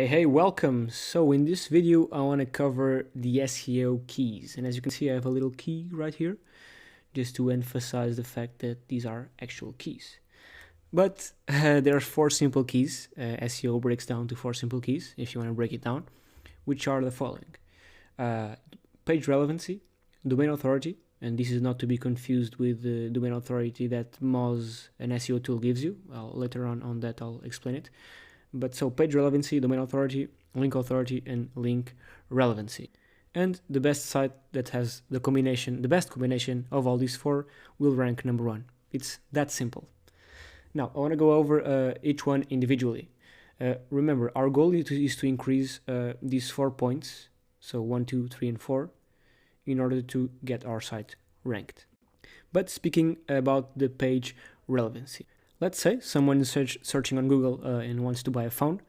Hey, welcome. So in this video, I want to cover the SEO keys. And as you can see, I have a little key right here, just to emphasize the fact that these are actual keys. But there are four simple keys. SEO breaks down to four simple keys, if you want to break it down, which are the following. Page relevancy, domain authority, and this is not to be confused with the domain authority that Moz, an SEO tool, gives you. Later on that I'll explain it. But so page relevancy, domain authority, authority, and link relevancy. And the best site that has the best combination of all these four will rank number one. It's that simple. Now, I want to go over each one individually. Remember, our goal is to increase these 4 points, so 1, 2, 3, and 4, in order to get our site ranked. But speaking about the page relevancy, let's say someone is searching on Google and wants to buy a phone.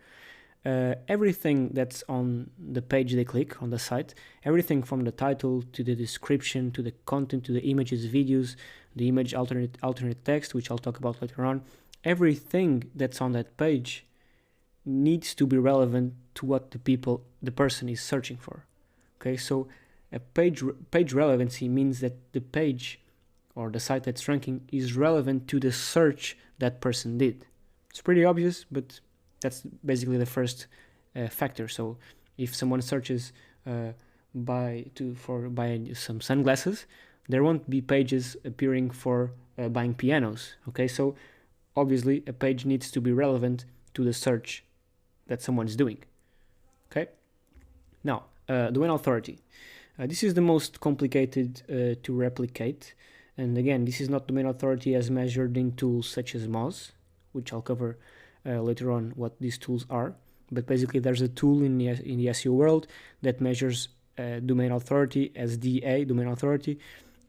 Everything that's on the page they click on the site, everything from the title to the description to the content to the images, videos, the image alternate text, which I'll talk about later on, everything that's on that page needs to be relevant to what the person is searching for. Okay, so a page relevancy means that the page or the site that's ranking is relevant to the search that person did. It's pretty obvious, but that's basically the first factor. So if someone searches buy some sunglasses, there won't be pages appearing for buying pianos. Okay, so obviously a page needs to be relevant to the search that someone's doing. Okay, now domain authority. This is the most complicated to replicate. And again, this is not domain authority as measured in tools such as Moz, which I'll cover later on what these tools are. But basically, there's a tool in the SEO world that measures domain authority as DA, domain authority,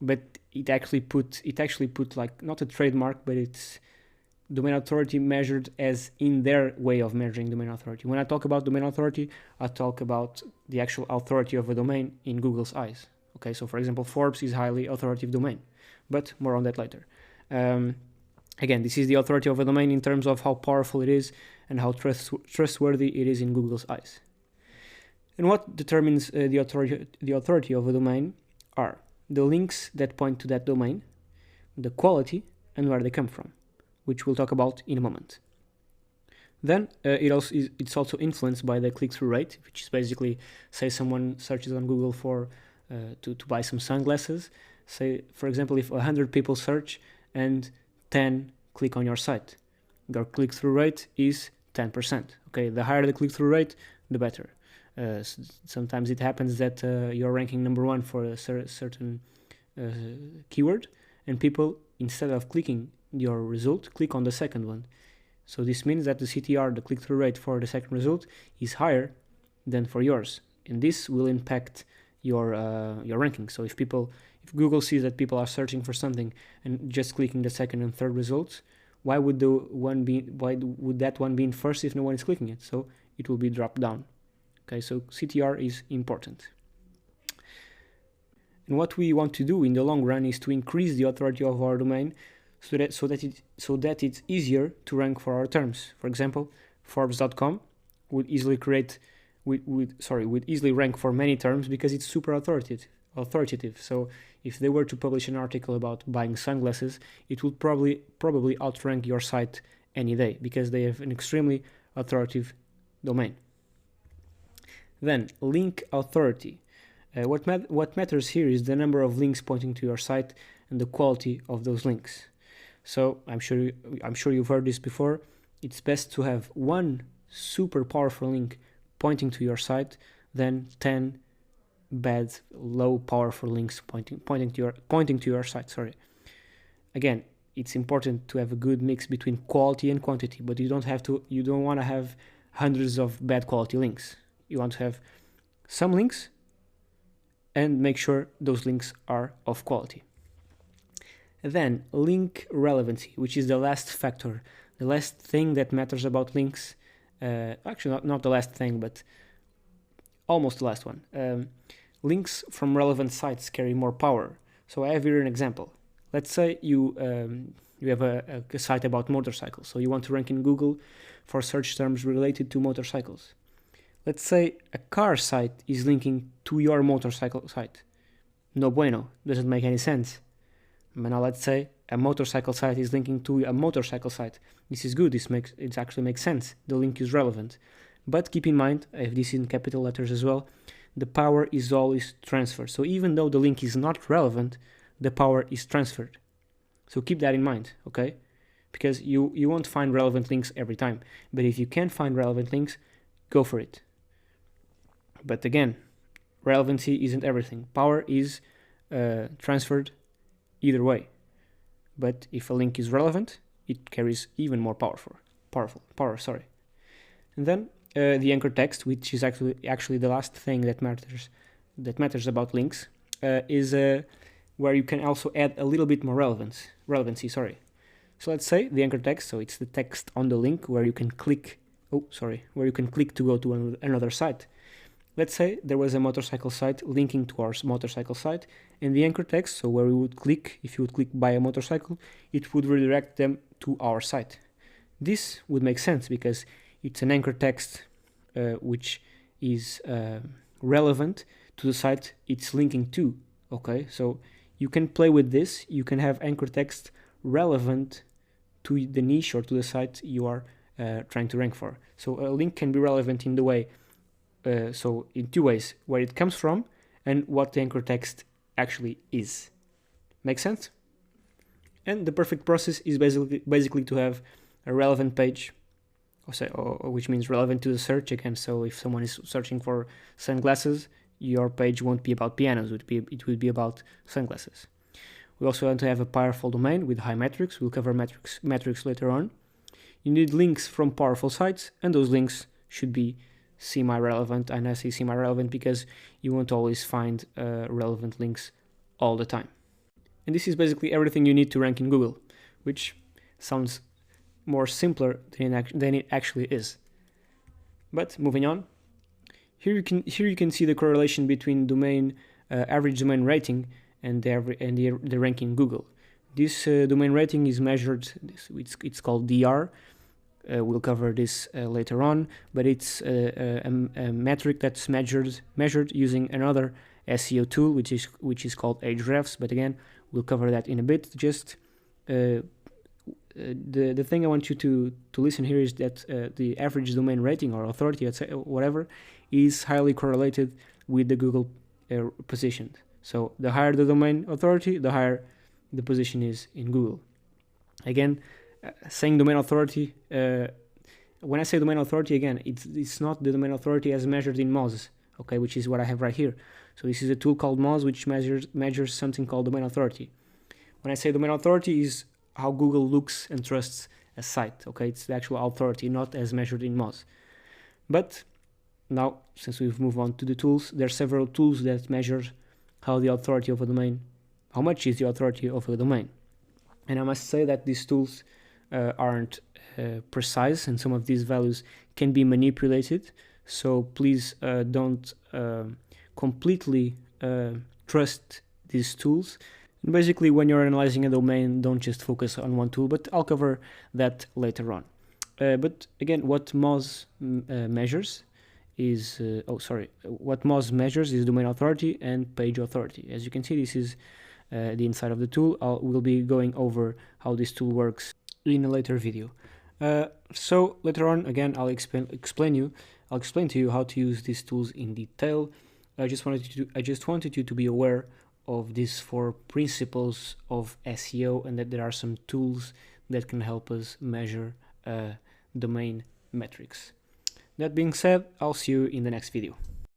but it actually put like not a trademark, but it's domain authority measured as in their way of measuring domain authority. When I talk about domain authority, I talk about the actual authority of a domain in Google's eyes. Okay, so for example, Forbes is highly authoritative domain, but more on that later. Again, this is the authority of a domain in terms of how powerful it is and how trustworthy it is in Google's eyes. And what determines the authority of a domain are the links that point to that domain, the quality, and where they come from, which we'll talk about in a moment. Then it's also influenced by the click-through rate, which is basically, say someone searches on Google for to buy some sunglasses. Say, for example, if 100 people search and 10 click on your site, your click-through rate is 10%. Okay, the higher the click-through rate, the better. Sometimes it happens that you're ranking number one for a certain keyword, and people, instead of clicking your result, click on the second one. So this means that the CTR, the click-through rate for the second result, is higher than for yours, and this will impact your ranking. So if Google sees that people are searching for something and just clicking the second and third results, why would that one be in first if no one is clicking it? So it will be dropped down. Okay, so CTR is important. And what we want to do in the long run is to increase the authority of our domain so that it's easier to rank for our terms. For example, Forbes.com would easily rank for many terms because it's super authoritative. So if they were to publish an article about buying sunglasses, it would probably outrank your site any day because they have an extremely authoritative domain. Then link authority. What matters here is the number of links pointing to your site and the quality of those links. So I'm sure you've heard this before. It's best to have one super powerful link pointing to your site than 10 bad, low, powerful links pointing to your site. Sorry. Again, it's important to have a good mix between quality and quantity, but you don't want to have hundreds of bad quality links. You want to have some links and make sure those links are of quality. Then link relevancy, which is the last factor, the last thing that matters about links. Actually, not the last thing, but almost the last one. Links from relevant sites carry more power. So I have here an example. Let's say you have a site about motorcycles, so you want to rank in Google for search terms related to motorcycles. Let's say a car site is linking to your motorcycle site. No bueno, doesn't make any sense. But now let's say a motorcycle site is linking to a motorcycle site. This is good, it actually makes sense. The link is relevant. But keep in mind, if this is in capital letters as well, the power is always transferred. So even though the link is not relevant, the power is transferred. So keep that in mind, okay? Because you won't find relevant links every time. But if you can find relevant links, go for it. But again, relevancy isn't everything. Power is transferred either way. But if a link is relevant, it carries even more power. And then the anchor text, which is actually the last thing that matters about links, is where you can also add a little bit more relevancy. So let's say the anchor text. So it's the text on the link where you can click. Where you can click to go to another site. Let's say there was a motorcycle site linking to our motorcycle site, and the anchor text, so where we would click, if you would click buy a motorcycle, it would redirect them to our site. This would make sense because it's an anchor text which is relevant to the site it's linking to. Okay, so you can play with this. You can have anchor text relevant to the niche or to the site you are trying to rank for. So a link can be relevant in the way, so in two ways: where it comes from and what the anchor text actually is. Make sense? And the perfect process is basically to have a relevant page, which means relevant to the search again. So if someone is searching for sunglasses, your page won't be about pianos. It would be about sunglasses. We also want to have a powerful domain with high metrics. We'll cover metrics later on. You need links from powerful sites, and those links should be semi-relevant. And I say semi-relevant because you won't always find relevant links all the time. And this is basically everything you need to rank in Google, which sounds more simpler than it actually is. But moving on, here you can see the correlation between average domain rating and the ranking in Google. This domain rating is measured. It's called DR. We'll cover this later on, but it's a metric that's measured using another SEO tool, which is called Ahrefs. But again, we'll cover that in a bit. Just the thing I want you to listen here is that the average domain rating or authority, whatever, is highly correlated with the Google position. So the higher the domain authority, the higher the position is in Google. Again, saying domain authority, when I say domain authority, again, it's not the domain authority as measured in Moz, okay, which is what I have right here. So this is a tool called Moz, which measures something called domain authority. When I say domain authority, is how Google looks and trusts a site, okay? It's the actual authority, not as measured in Moz. But now, since we've moved on to the tools, there are several tools that measure how much is the authority of a domain. And I must say that these tools aren't precise, and some of these values can be manipulated. So please don't completely trust these tools. And basically, when you're analyzing a domain, don't just focus on one tool, but I'll cover that later on. But again, what Moz measures is what Moz measures is domain authority and page authority. As you can see, this is the inside of the tool. We'll be going over how this tool works in a later video. So later on, again, I'll explain to you how to use these tools in detail. I just wanted you to be aware of these 4 principles of SEO, and that there are some tools that can help us measure domain metrics. That being said, I'll see you in the next video.